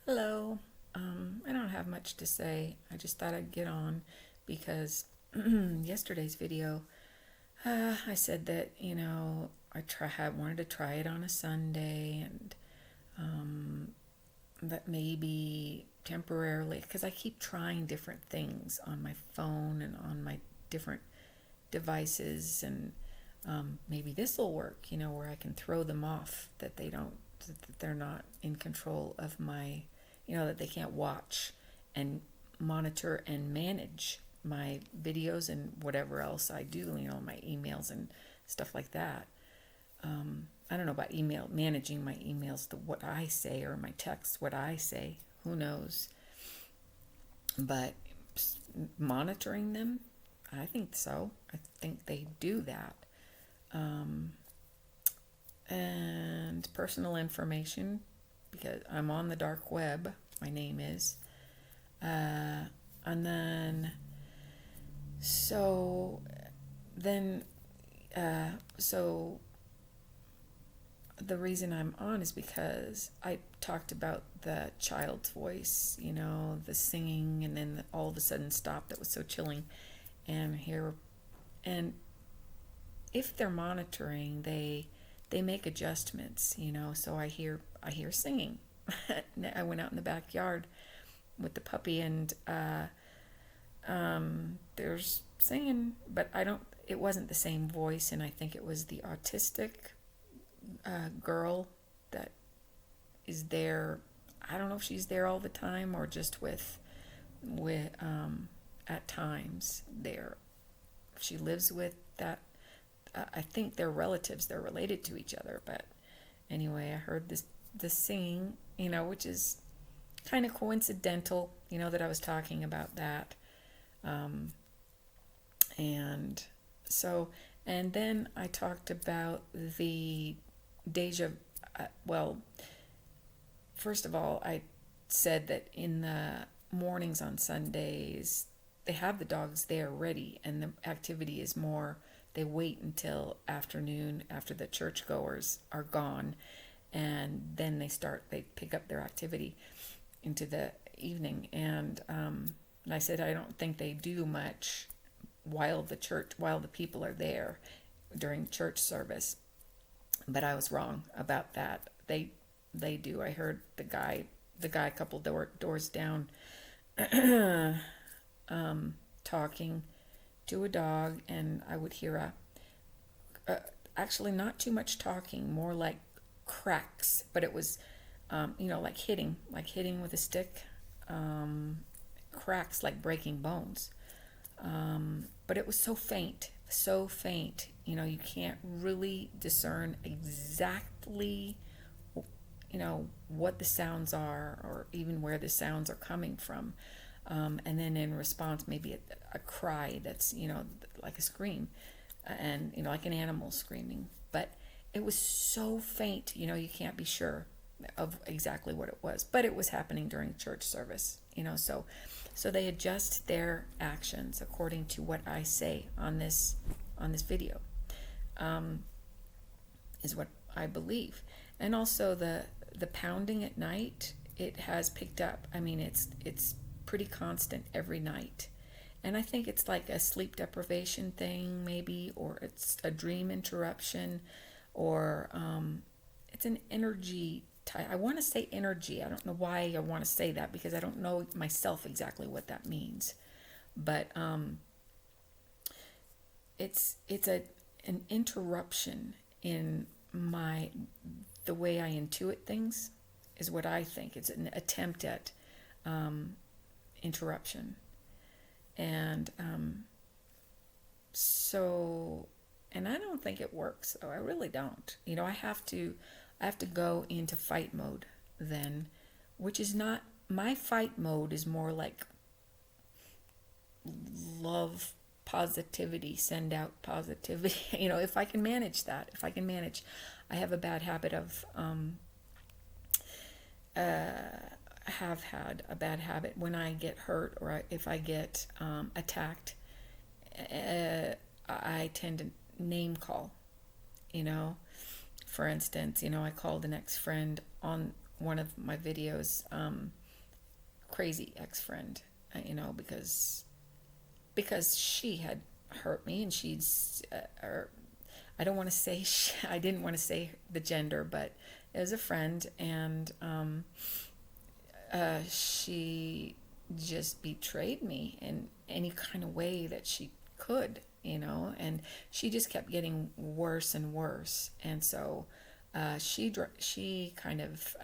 Hello. I don't have much to say. I just thought I'd get on because yesterday's video, I said that I wanted to try it on a Sunday, and that maybe temporarily, because I keep trying different things on my phone and on my different devices, and maybe this will work. Where I can throw them off, that they're not in control of my, that they can't watch and monitor and manage my videos and whatever else I do, my emails and stuff like that. I don't know about email, managing my emails, what I say, or my texts, what I say. Who knows? But monitoring them, I think so. I think they do that. And personal information, because I'm on the dark web, my name is. And then, so then, so the reason I'm on is because I talked about the child's voice, the singing, and then all of a sudden stopped. That was so chilling. And if they're monitoring, they make adjustments, So I hear singing. I went out in the backyard with the puppy, and there's singing, but I don't. It wasn't the same voice, and I think it was the autistic girl that is there. I don't know if she's there all the time or just with at times there. If she lives with that, I think they're relatives. They're related to each other. But anyway, I heard this singing, which is kind of coincidental. That I was talking about that, and so and then I talked about the deja. Well, first of all, I said that in the mornings on Sundays, they have the dogs there ready, and the activity is more, they wait until afternoon after the churchgoers are gone, and then they pick up their activity into the evening. And I said I don't think they do much while the people are there during church service, but I was wrong about that. They do. I heard the guy a couple doors down talking to a dog, and I would hear actually not too much talking, more like cracks, but it was like hitting with a stick, cracks like breaking bones. But it was so faint, so faint. You can't really discern exactly, what the sounds are, or even where the sounds are coming from. And then in response, maybe a cry that's, like a scream, and, like an animal screaming. But it was so faint, you can't be sure of exactly what it was. But it was happening during church service, so they adjust their actions according to what I say on this video, is what I believe. And also the pounding at night, it has picked up. I mean, it's pretty constant every night. And I think it's like a sleep deprivation thing, maybe, or it's a dream interruption, or it's an energy type. I want to say energy. I don't know why I want to say that, because I don't know myself exactly what that means. But it's an interruption in the way I intuit things, is what I think. It's an attempt at interruption. And and I don't think it works. So I really don't. I have to go into fight mode then, which is not, my fight mode is more like love, positivity, send out positivity. If I can manage that, I have a bad habit of have had a bad habit when I get hurt, or if I get attacked. I tend to name call. For instance, I called an ex-friend on one of my videos, crazy ex-friend, because she had hurt me, and or I don't want to say I didn't want to say the gender, but it was a friend, and she just betrayed me in any kind of way that she could, and she just kept getting worse and worse, and so she kind of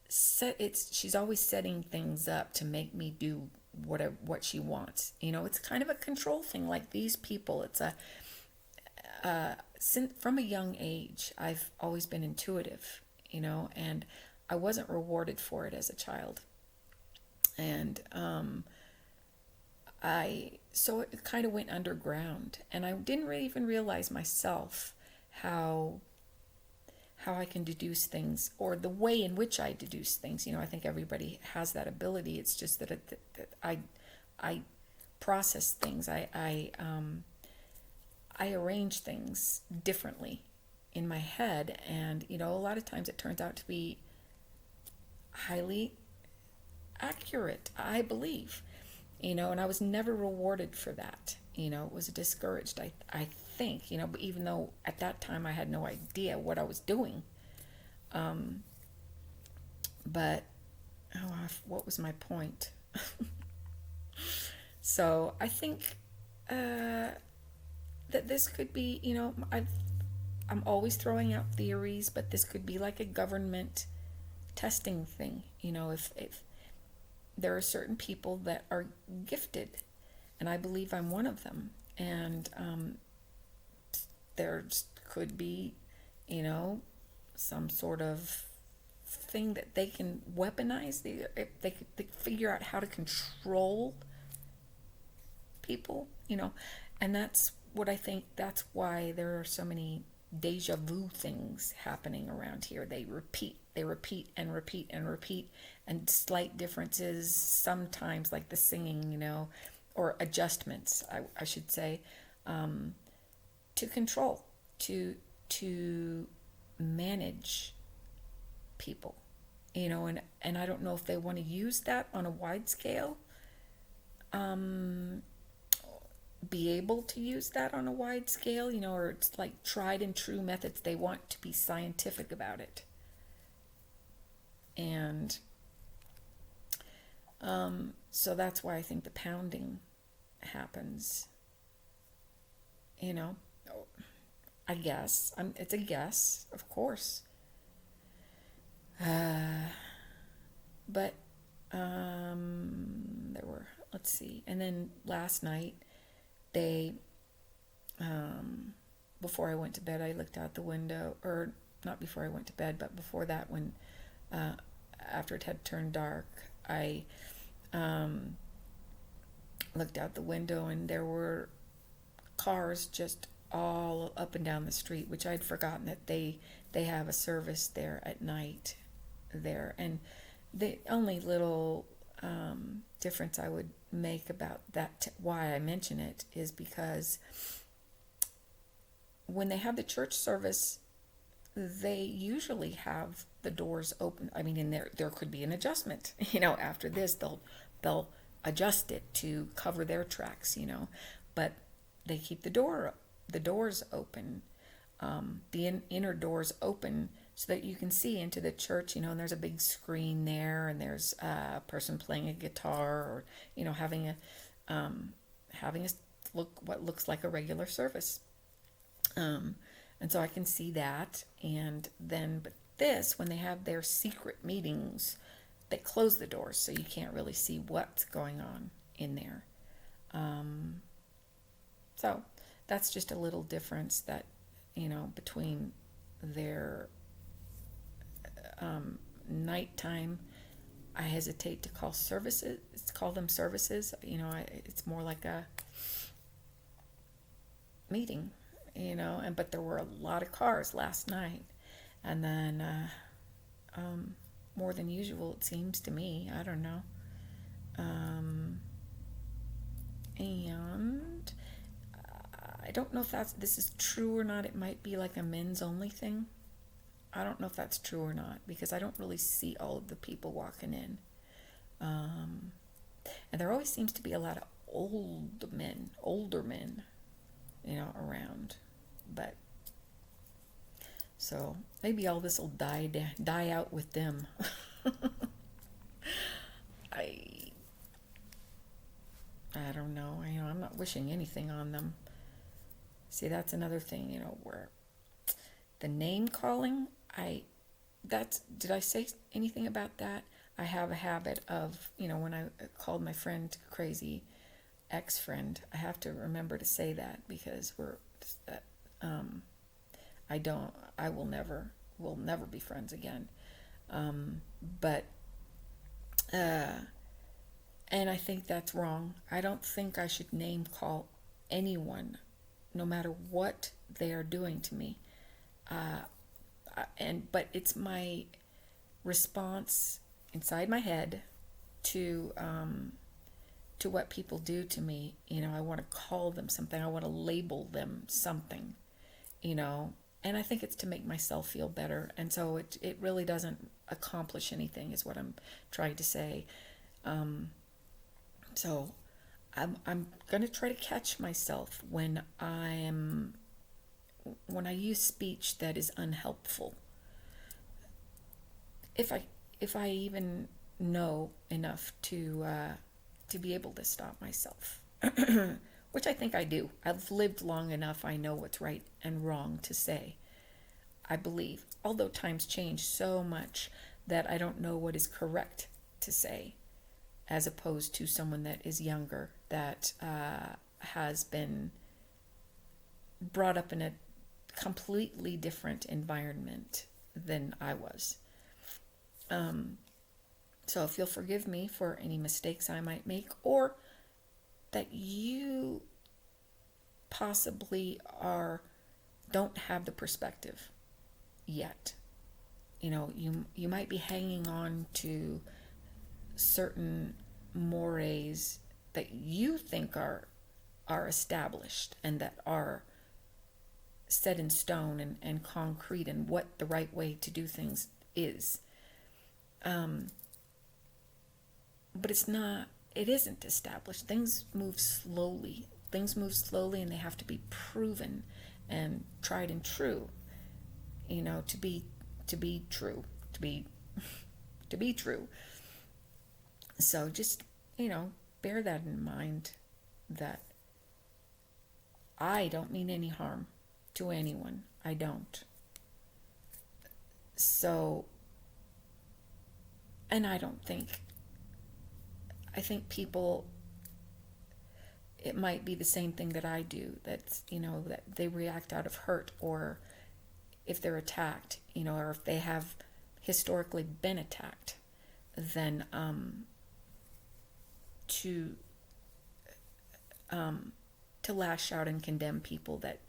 she's always setting things up to make me do what she wants. It's kind of a control thing. Like these people, it's from a young age, I've always been intuitive, and I wasn't rewarded for it as a child. And so it kind of went underground, and I didn't really even realize myself how I can deduce things, or the way in which I deduce things. I think everybody has that ability. It's just that I process things. I arrange things differently in my head, and a lot of times it turns out to be highly accurate, I believe. And I was never rewarded for that. It was discouraged, I think, but even though at that time I had no idea what I was doing. But what was my point? So I think that this could be, I'm always throwing out theories, but this could be like a government testing thing. If there are certain people that are gifted, and I believe I'm one of them, and there could be, some sort of thing that they can weaponize. If they could figure out how to control people, and that's what I think. That's why there are so many deja vu things happening around here. They repeat and repeat and repeat, and slight differences sometimes, like the singing, or adjustments, I should say, to control, to manage people, and I don't know if they want to use that on a wide scale, be able to use that on a wide scale, or it's like tried and true methods. They want to be scientific about it. And so that's why I think the pounding happens. I guess. It's a guess, of course. But there were, let's see. And then last night, they, before I went to bed, I looked out the window, or not before I went to bed, but before that, when after it had turned dark, I looked out the window, and there were cars just all up and down the street, which I'd forgotten that they have a service there at night there. And the only little difference I would make about that, why I mention it, is because when they have the church service, they usually have the doors open. I mean, and there could be an adjustment. After this, they'll adjust it to cover their tracks. But they keep the doors open, the inner doors open, so that you can see into the church. And there's a big screen there, and there's a person playing a guitar, or having a what looks like a regular service. And so I can see that. And then, but this, when they have their secret meetings, they close the doors, so you can't really see what's going on in there. So that's just a little difference that, between their nighttime, I hesitate to call them services. It's more like a meeting, but there were a lot of cars last night, and then more than usual, it seems to me. I don't know. And I don't know if this is true or not. It might be like a men's only thing. I don't know if that's true or not, because I don't really see all of the people walking in. And there always seems to be a lot of older men, around. But so maybe all this will die out with them. I I don't know. I'm not wishing anything on them. See, that's another thing, where the name calling, did I say anything about that? I have a habit of, when I called my friend crazy ex-friend, I have to remember to say that, because we'll never be friends again. But and I think that's wrong. I don't think I should name call anyone, no matter what they are doing to me. But it's my response inside my head to what people do to me. I want to call them something. I want to label them something. And I think it's to make myself feel better. And so it really doesn't accomplish anything, is what I'm trying to say. So I'm going to try to catch myself when I use speech that is unhelpful. If I even know enough to be able to stop myself, which I think I do. I've lived long enough. I know what's right and wrong to say, I believe. Although times change so much that I don't know what is correct to say, as opposed to someone that is younger, that has been brought up in a completely different environment than I was. So if you'll forgive me for any mistakes I might make, or that you possibly don't have the perspective yet. You might be hanging on to certain mores that you think are established and that are set in stone and concrete, and what the right way to do things is. But it isn't established. Things move slowly, and they have to be proven and tried and true, to be true, to be true. So just, bear that in mind, that I don't mean any harm to anyone. I don't. So, and I think people, it might be the same thing that I do, that's, that they react out of hurt, or if they're attacked, or if they have historically been attacked, then to lash out and condemn people that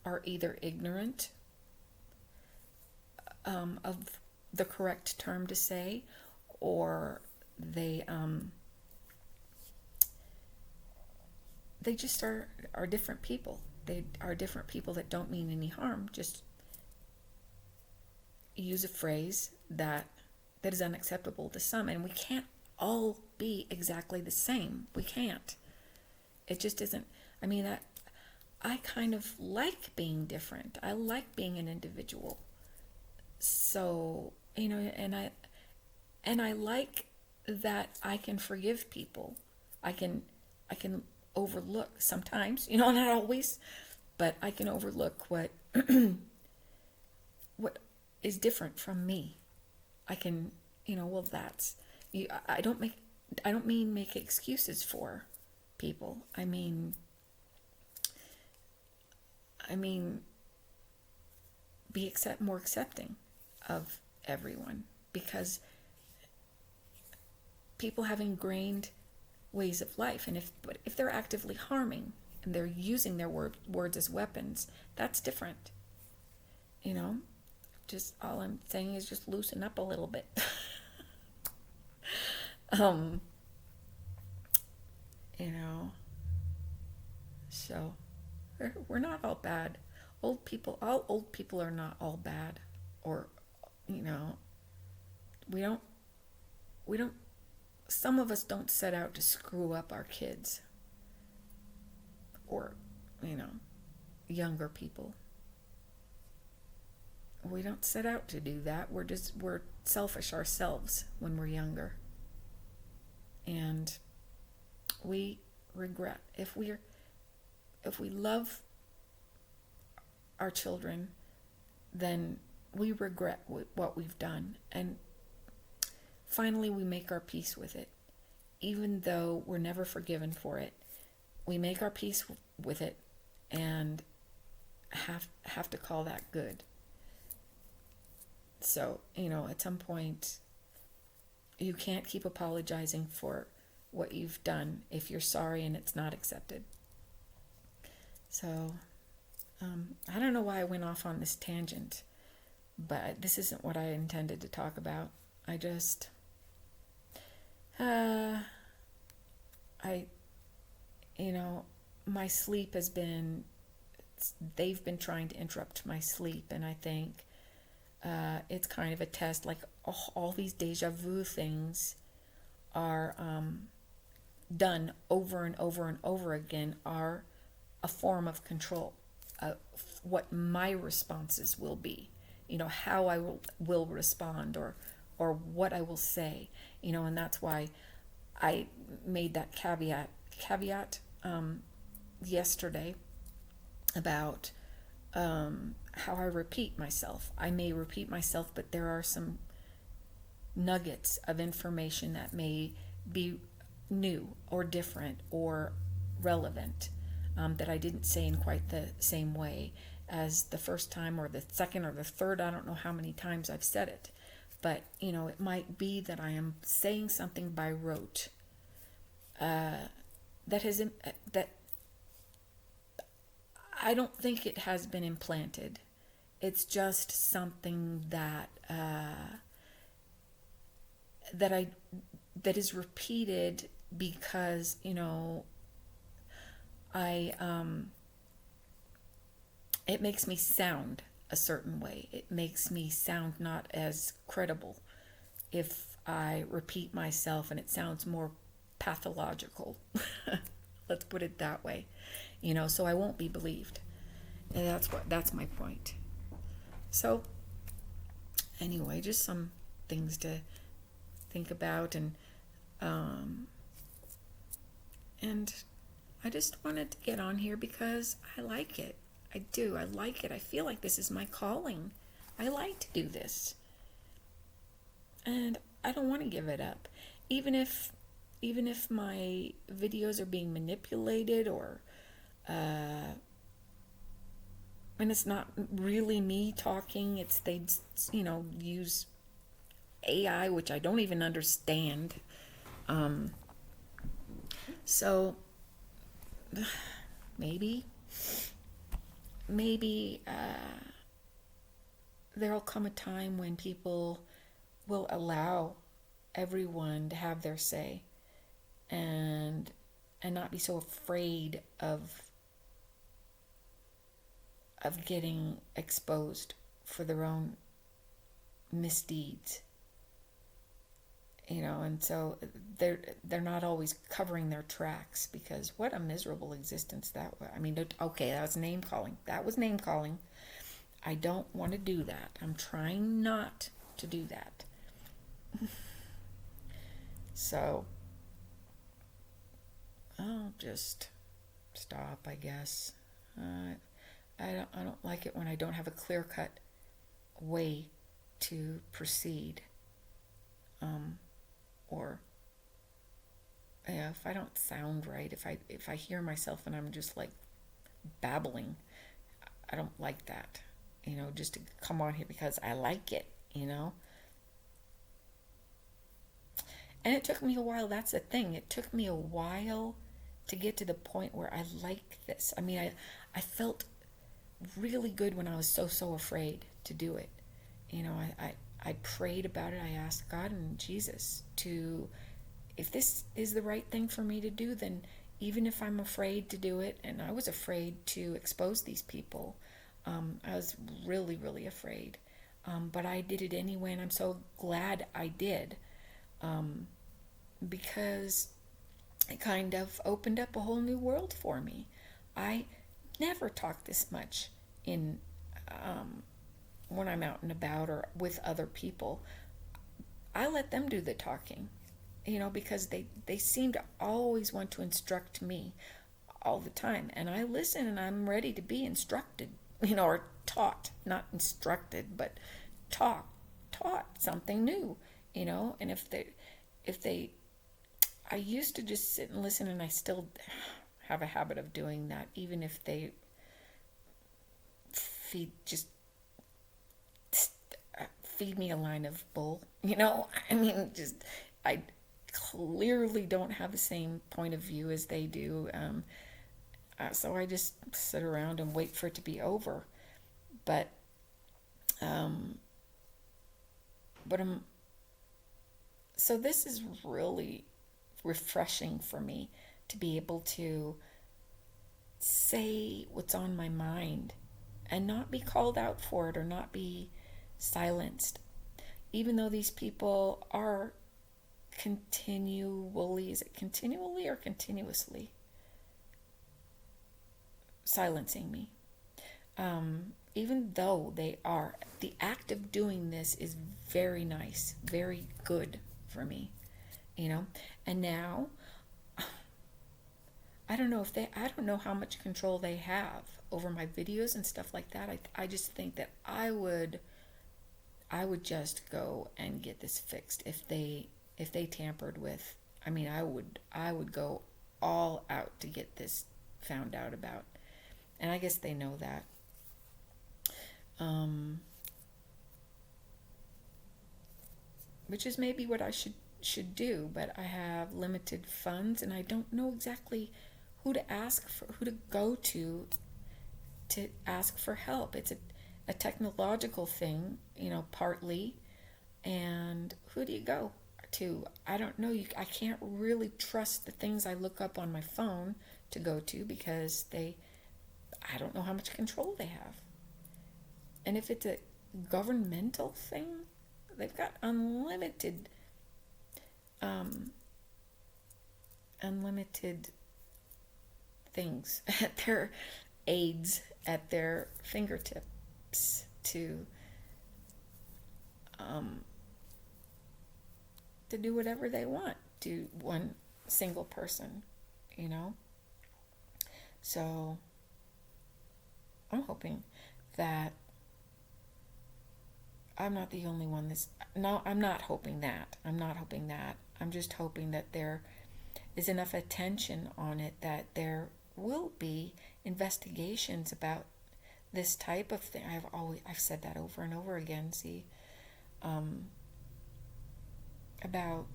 are either ignorant of the correct term to say, or they just are different people. They are different people that don't mean any harm, just use a phrase that is unacceptable to some, and we can't all be exactly the same. We can't. It just isn't. I kind of like being different. I like being an individual. So, and I like that I can forgive people. I can overlook sometimes, not always, but I can overlook what is different from me. I can, that's you. I don't mean make excuses for people. I mean be more accepting of everyone, because people have ingrained ways of life, and if they're actively harming and they're using their words as weapons, that's different. Just all I'm saying is just loosen up a little bit. So we're not all bad. All old people are not all bad. or, you know, we don't, we don't, some of us don't set out to screw up our kids or, you know, younger people. We don't set out to do that. We're selfish ourselves when we're younger. And we regret if we love our children, then we regret what we've done, and finally we make our peace with it. Even though we're never forgiven for it, we make our peace with it and have to call that good. So, you know, at some point you can't keep apologizing for what you've done if you're sorry and it's not accepted. So, I don't know why I went off on this tangent, but this isn't what I intended to talk about. I just, my sleep has been, they've been trying to interrupt my sleep, and I think it's kind of a test. Like all these deja vu things are done over and over and over again are a form of control. What my responses will be, you know, how I will respond, or what I will say, you know, and that's why I made that caveat yesterday about how I repeat myself. I may repeat myself, but there are some nuggets of information that may be new or different or relevant that I didn't say in quite the same way as the first time or the second or the third. I don't know how many times I've said it, but you know, it might be that I am saying something by rote that I don't think it has been implanted. It's just something that that is repeated because, you know, it makes me sound a certain way. It makes me sound not as credible if I repeat myself, and it sounds more pathological. Let's put it that way. You know, so I won't be believed. And that's my point. So anyway, just some things to think about, and I just wanted to get on here because I like it. I do. I like it. I feel like this is my calling. I like to do this. And I don't want to give it up. Even if my videos are being manipulated, or and it's not really me talking, it's they, you know, use AI, which I don't even understand. So maybe there'll come a time when people will allow everyone to have their say, and not be so afraid of getting exposed for their own misdeeds. You know, and so they're not always covering their tracks, because what a miserable existence that was. I mean, okay, that was name calling. I don't want to do that. I'm trying not to do that. So I'll just stop, I guess. I don't like it when I don't have a clear-cut way to proceed. Or yeah, if I don't sound right, if I hear myself and I'm just like babbling, I don't like that. You know, just to come on here because I like it, you know. And it took me a while. That's the thing. It took me a while to get to the point where I like this. I mean, I felt really good when I was so afraid to do it. You know, I prayed about it. I asked God and Jesus to, if this is the right thing for me to do, then even if I'm afraid to do it, and I was afraid to expose these people, I was really afraid. but I did it anyway, and I'm so glad I did, because it kind of opened up a whole new world for me. I never talk this much in when I'm out and about or with other people. I let them do the talking, because they seem to always want to instruct me all the time. And I listen and I'm ready to be instructed, or taught, not instructed, but taught something new, and if they, I used to just sit and listen, and I still have a habit of doing that, even if they feed me a line of bull, just, I clearly don't have the same point of view as they do. So I just sit around and wait for it to be over. But so this is really refreshing for me to be able to say what's on my mind and not be called out for it or not be silenced, even though these people are continually, is it continually or continuously silencing me? Even though they are, the act of doing this is very nice, very good for me, and now I don't know how much control they have over my videos and stuff like that. I just think that I would just go and get this fixed if they tampered with. I would go all out to get this found out about. And I guess they know that. Which is maybe what I should do, but I have limited funds and I don't know exactly who to go to ask for help. It's a technological thing, partly, and who do you go to? I don't know. I can't really trust the things I look up on my phone to go to, because I don't know how much control they have. And if it's a governmental thing, they've got unlimited things at their aids at their fingertips to do whatever they want to one single person, So I'm hoping that I'm not the only one I'm not hoping that. I'm just hoping that there is enough attention on it that there will be investigations about this type of thing. I've said that over and over again, about,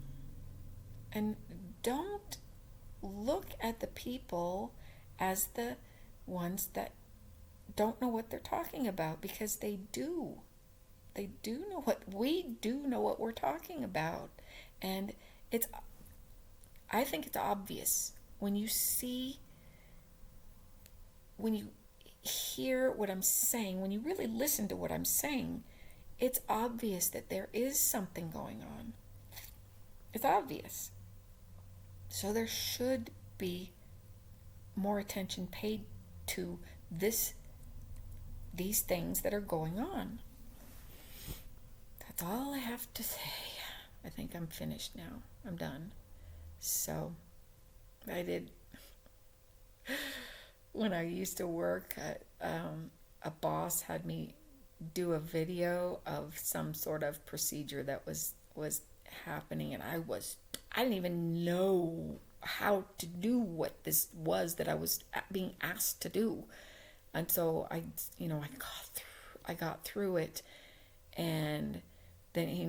and don't look at the people as the ones that don't know what they're talking about, because they do. We do know what we're talking about. And I think it's obvious when you hear what I'm saying, when you really listen to what I'm saying, it's obvious that there is something going on. It's obvious. So there should be more attention paid to these things that are going on. That's all I have to say. I think I'm finished now. I'm done. So, I did, when I used to work, a boss had me do a video of some sort of procedure that was happening, and I didn't even know how to do what this was that I was being asked to do. And so I got through it, and then he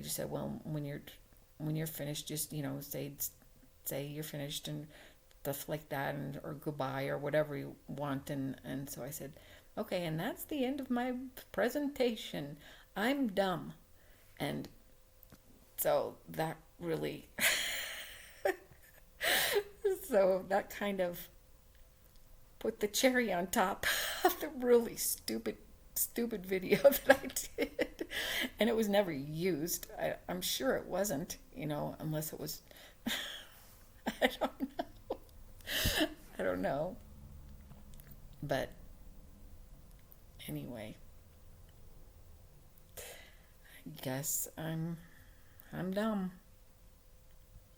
just said, well, when you're finished, just say you're finished and stuff like that, and or goodbye or whatever you want. And so I said, okay, and that's the end of my presentation. I'm dumb. And so that really so that kind of put the cherry on top of the really stupid stupid video that I did, and it was never used. I'm sure it wasn't, unless it was. I don't know. I don't know. But anyway, I guess I'm dumb.